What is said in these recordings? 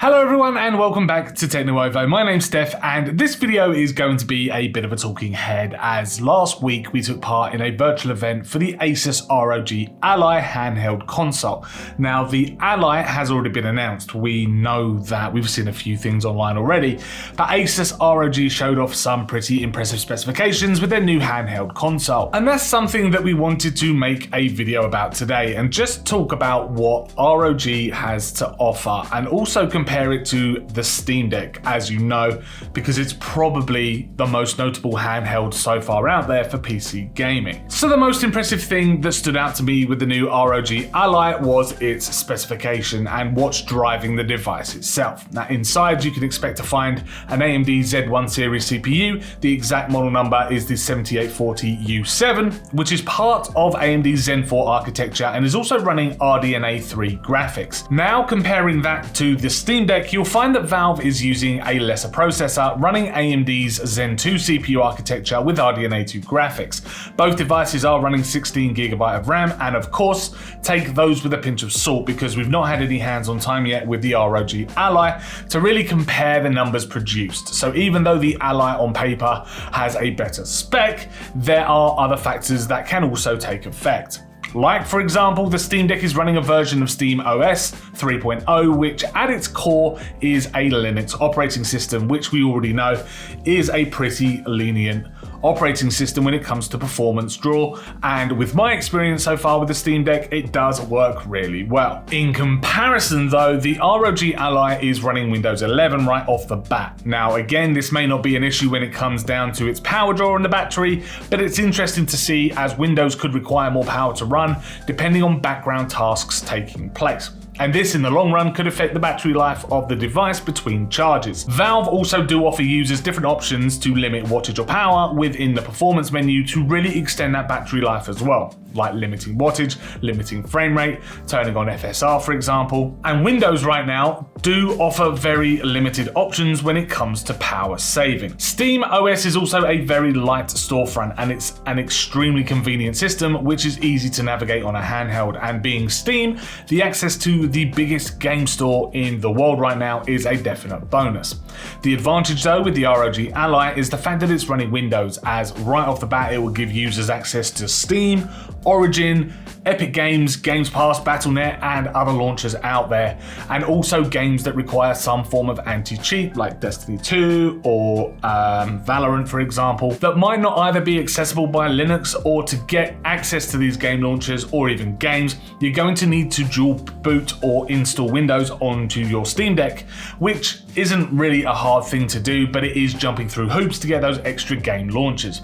Hello everyone and welcome back to TechNuovo. My name's Steph and this video is going to be a bit of a talking head as last week we took part in a virtual event for the Asus ROG Ally handheld console. Now the Ally has already been announced. We know that, we've seen a few things online already, but Asus ROG showed off some pretty impressive specifications with their new handheld console. And that's something that we wanted to make a video about today and just talk about what ROG has to offer and also compare it to the Steam Deck, as you know, because it's probably the most notable handheld so far out there for PC gaming. So the most impressive thing that stood out to me with the new ROG Ally was its specification and what's driving the device itself. Now inside you can expect to find an AMD Z1 series CPU. The exact model number is the 7840U7, which is part of AMD's Zen 4 architecture and is also running RDNA 3 graphics. Now comparing that to the Steam Deck, you'll find that Valve is using a lesser processor running AMD's Zen 2 CPU architecture with RDNA 2 graphics. Both devices are running 16GB of RAM, and of course, take those with a pinch of salt because we've not had any hands-on time yet with the ROG Ally to really compare the numbers produced. So even though the Ally on paper has a better spec, there are other factors that can also take effect. Like, for example, the Steam Deck is running a version of Steam OS 3.0, which at its core is a Linux operating system, which we already know is a pretty lenient operating system when it comes to performance draw, and with my experience so far with the Steam Deck, it does work really well. In comparison though, the ROG Ally is running Windows 11 right off the bat. Now again, this may not be an issue when it comes down to its power draw and the battery, but it's interesting to see as Windows could require more power to run depending on background tasks taking place. And this in the long run could affect the battery life of the device between charges. Valve also do offer users different options to limit wattage or power within the performance menu to really extend that battery life as well, like limiting wattage, limiting frame rate, turning on FSR for example. And Windows right now do offer very limited options when it comes to power saving. Steam OS is also a very light storefront and it's an extremely convenient system which is easy to navigate on a handheld, and being Steam, the access to the biggest game store in the world right now is a definite bonus. The advantage though with the ROG Ally is the fact that it's running Windows, as right off the bat it will give users access to Steam, Origin, Epic Games, Games Pass, Battle.net and other launchers out there, and also games that require some form of anti-cheat like Destiny 2 or Valorant for example, that might not either be accessible by Linux, or to get access to these game launchers or even games, you're going to need to dual boot or install Windows onto your Steam Deck, which isn't really a hard thing to do, but it is jumping through hoops to get those extra game launchers.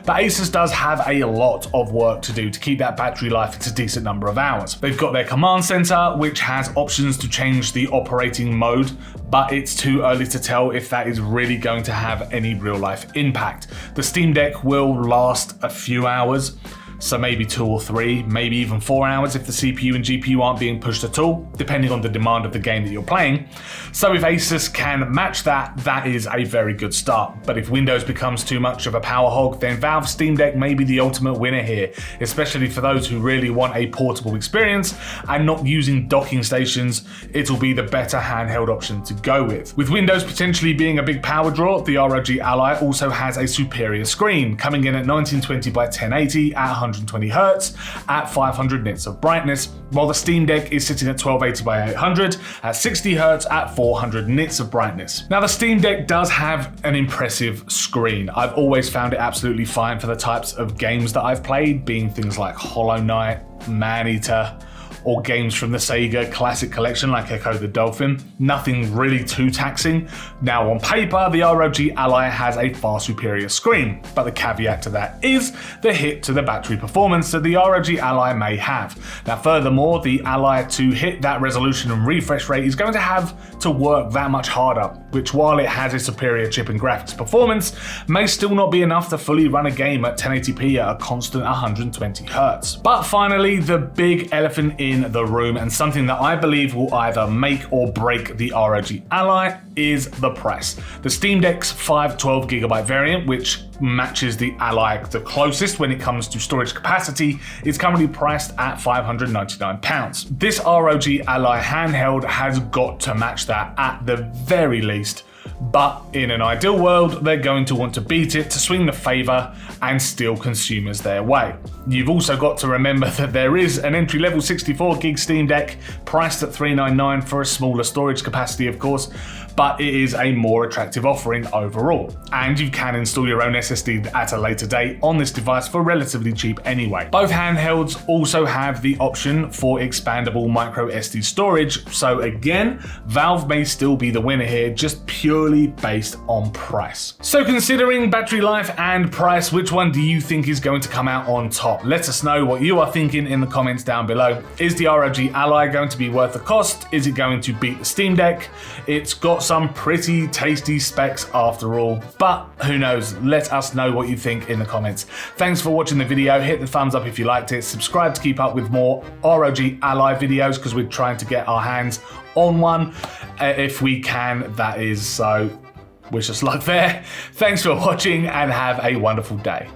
But Asus does have a lot of work to do to keep that battery life at a decent number of hours. They've got their command center, which has options to change the operating mode, but it's too early to tell if that is really going to have any real life impact. The Steam Deck will last a few hours, so maybe 2 or 3, maybe even 4 hours if the CPU and GPU aren't being pushed at all, depending on the demand of the game that you're playing. So if Asus can match that, that is a very good start. But if Windows becomes too much of a power hog, then Valve's Steam Deck may be the ultimate winner here, especially for those who really want a portable experience and not using docking stations. It'll be the better handheld option to go with. With Windows potentially being a big power draw, the ROG Ally also has a superior screen, coming in at 1920 by 1080 at 120Hz at 500 nits of brightness, while the Steam Deck is sitting at 1280 by 800 at 60Hz at 400 nits of brightness. Now the Steam Deck does have an impressive screen. I've always found it absolutely fine for the types of games that I've played, being things like Hollow Knight, Maneater, or games from the Sega Classic Collection like Echo the Dolphin. Nothing really too taxing. Now on paper, the ROG Ally has a far superior screen, but the caveat to that is the hit to the battery performance that the ROG Ally may have. Now furthermore, the Ally to hit that resolution and refresh rate is going to have to work that much harder, which while it has a superior chip and graphics performance, may still not be enough to fully run a game at 1080p at a constant 120Hz. But finally, the big elephant in in the room, and something that I believe will either make or break the ROG Ally is the price. The Steam Deck's 512GB variant, which matches the Ally the closest when it comes to storage capacity, is currently priced at £599. This ROG Ally handheld has got to match that at the very least, but in an ideal world, they're going to want to beat it to swing the favour and steal consumers their way. You've also got to remember that there is an entry-level 64GB Steam Deck priced at $399 for a smaller storage capacity, of course, but it is a more attractive offering overall. And you can install your own SSD at a later date on this device for relatively cheap anyway. Both handhelds also have the option for expandable micro SD storage, so again, Valve may still be the winner here, just purely based on price. So considering battery life and price, which one do you think is going to come out on top? Let us know what you are thinking in the comments down below. Is the ROG Ally going to be worth the cost? Is it going to beat the Steam Deck? It's got some pretty tasty specs after all, but who knows? Let us know what you think in the comments. Thanks for watching the video. Hit the thumbs up if you liked it. Subscribe to keep up with more ROG Ally videos, because we're trying to get our hands on one if we can, that is. So wish us luck there. Thanks for watching and have a wonderful day.